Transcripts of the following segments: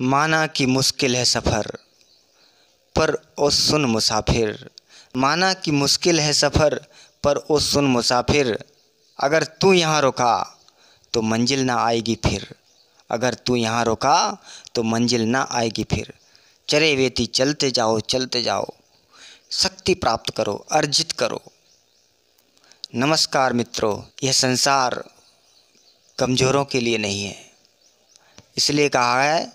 माना कि मुश्किल है सफ़र, पर ओ सुन मुसाफिर। माना कि मुश्किल है सफ़र, पर ओ सुन मुसाफिर। अगर तू यहाँ रुका तो मंजिल ना आएगी फिर। अगर तू यहाँ रुका तो मंजिल ना आएगी फिर। चरे वेती चलते जाओ चलते जाओ, शक्ति प्राप्त करो, अर्जित करो। नमस्कार मित्रों, यह संसार कमज़ोरों के लिए नहीं है। इसलिए कहा है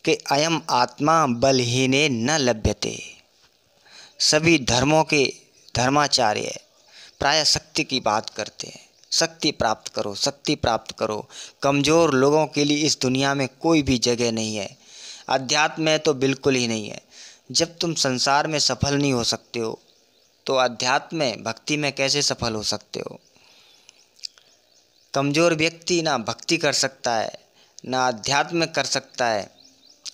कि अयम आत्मा बलहीने न लभ्यते। सभी धर्मों के धर्माचार्य प्राय शक्ति की बात करते हैं। शक्ति प्राप्त करो, शक्ति प्राप्त करो। कमज़ोर लोगों के लिए इस दुनिया में कोई भी जगह नहीं है। अध्यात्म में तो बिल्कुल ही नहीं है। जब तुम संसार में सफल नहीं हो सकते हो तो अध्यात्म में, भक्ति में कैसे सफल हो सकते हो। कमज़ोर व्यक्ति ना भक्ति कर सकता है, ना अध्यात्म में कर सकता है,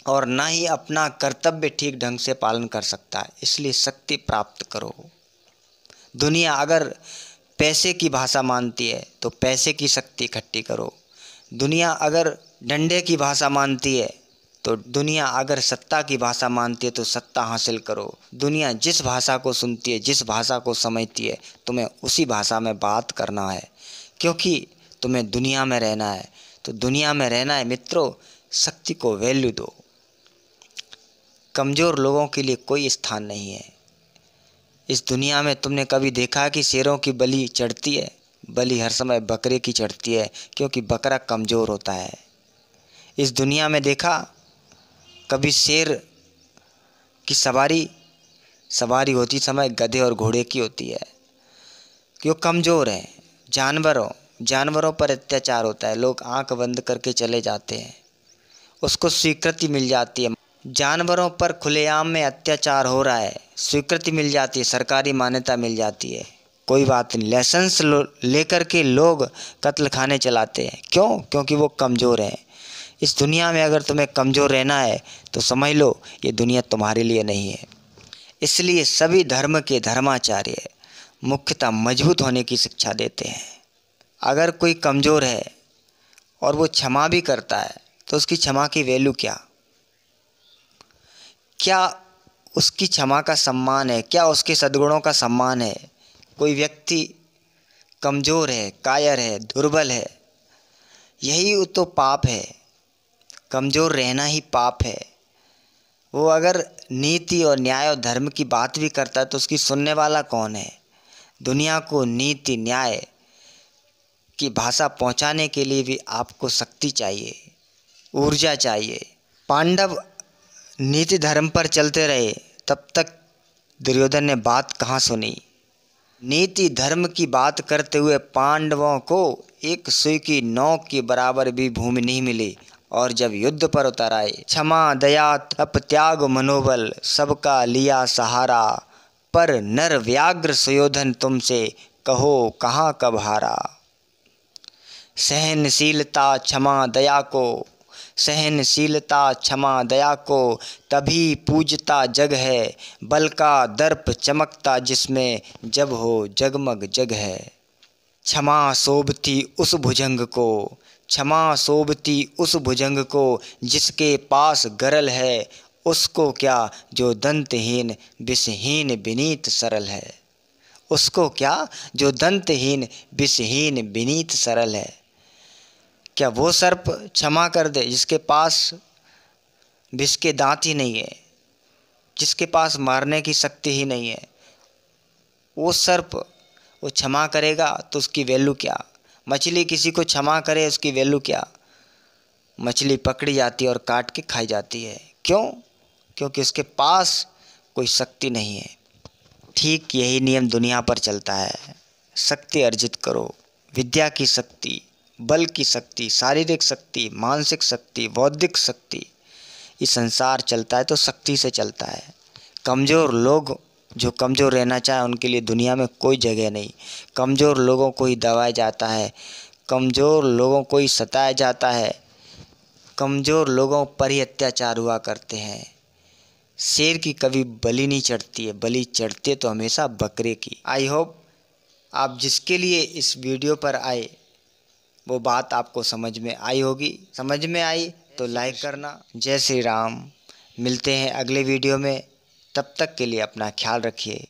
और ना ही अपना कर्तव्य ठीक ढंग से पालन कर सकता है। इसलिए शक्ति प्राप्त करो। दुनिया अगर पैसे की भाषा मानती है तो पैसे की शक्ति इकट्ठी करो। दुनिया अगर डंडे की भाषा मानती है तो दुनिया अगर सत्ता की भाषा मानती है तो सत्ता हासिल करो। दुनिया जिस भाषा को सुनती है, जिस भाषा को समझती है, तुम्हें उसी भाषा में बात करना है, क्योंकि तुम्हें दुनिया में रहना है। तो दुनिया में रहना है मित्रों, शक्ति को वैल्यू दो। कमज़ोर लोगों के लिए कोई स्थान नहीं है इस दुनिया में। तुमने कभी देखा कि शेरों की बलि चढ़ती है? बलि हर समय बकरे की चढ़ती है, क्योंकि बकरा कमज़ोर होता है। इस दुनिया में देखा कभी शेर की सवारी होती समय गधे और घोड़े की होती है, क्यों? कमज़ोर है। जानवरों पर अत्याचार होता है, लोग आंख बंद करके चले जाते हैं, उसको स्वीकृति मिल जाती है। जानवरों पर खुलेआम में अत्याचार हो रहा है, स्वीकृति मिल जाती है, सरकारी मान्यता मिल जाती है, कोई बात नहीं। लाइसेंस लेकर के लोग कत्ल खाने चलाते हैं, क्यों? क्योंकि वो कमज़ोर हैं। इस दुनिया में अगर तुम्हें कमज़ोर रहना है तो समझ लो ये दुनिया तुम्हारे लिए नहीं है। इसलिए सभी धर्म के धर्माचार्य मुख्यतः मजबूत होने की शिक्षा देते हैं। अगर कोई कमज़ोर है और वो क्षमा भी करता है तो उसकी क्षमा की वैल्यू क्या उसकी क्षमा का सम्मान है? क्या उसके सद्गुणों का सम्मान है? कोई व्यक्ति कमज़ोर है, कायर है, दुर्बल है, यही तो पाप है। कमज़ोर रहना ही पाप है। वो अगर नीति और न्याय और धर्म की बात भी करता है तो उसकी सुनने वाला कौन है? दुनिया को नीति न्याय की भाषा पहुंचाने के लिए भी आपको शक्ति चाहिए, ऊर्जा चाहिए। पांडव नीति धर्म पर चलते रहे, तब तक दुर्योधन ने बात कहाँ सुनी। नीति धर्म की बात करते हुए पांडवों को एक सुई की नोक के बराबर भी भूमि नहीं मिली, और जब युद्ध पर उतर आए, क्षमा दया तप त्याग मनोबल सबका लिया सहारा, पर नर व्याघ्र सुयोधन तुमसे कहो कहाँ कब हारा। सहनशीलता क्षमा दया को, सहनशीलता क्षमा दया को तभी पूजता जग है, बल का दर्प चमकता जिसमें जब हो जगमग जग है। क्षमा शोभती उस भुजंग को, क्षमा शोभती उस भुजंग को जिसके पास गरल है, उसको क्या जो दंतहीन विषहीन विनीत सरल है। उसको क्या जो दंतहीन विषहीन विनीत सरल है। क्या वो सर्प क्षमा कर दे जिसके पास विष के दांत ही नहीं है, जिसके पास मारने की शक्ति ही नहीं है? वो सर्प वो क्षमा करेगा तो उसकी वैल्यू क्या? मछली किसी को क्षमा करे उसकी वैल्यू क्या? मछली पकड़ी जाती है और काट के खाई जाती है, क्यों? क्योंकि उसके पास कोई शक्ति नहीं है। ठीक यही नियम दुनिया पर चलता है। शक्ति अर्जित करो, विद्या की शक्ति, बल की शक्ति, शारीरिक शक्ति, मानसिक शक्ति, बौद्धिक शक्ति। ये संसार चलता है तो शक्ति से चलता है। कमज़ोर लोग जो कमज़ोर रहना चाहे उनके लिए दुनिया में कोई जगह नहीं। कमज़ोर लोगों को ही दबाया जाता है, कमज़ोर लोगों को ही सताया जाता है, कमज़ोर लोगों पर ही अत्याचार हुआ करते हैं। शेर की कभी बलि नहीं चढ़ती है, बलि चढ़ती है तो हमेशा बकरे की। आई होप आप जिसके लिए इस वीडियो पर आए वो बात आपको समझ में आई होगी। समझ में आई तो लाइक करना। जय श्री राम। मिलते हैं अगले वीडियो में, तब तक के लिए अपना ख्याल रखिए।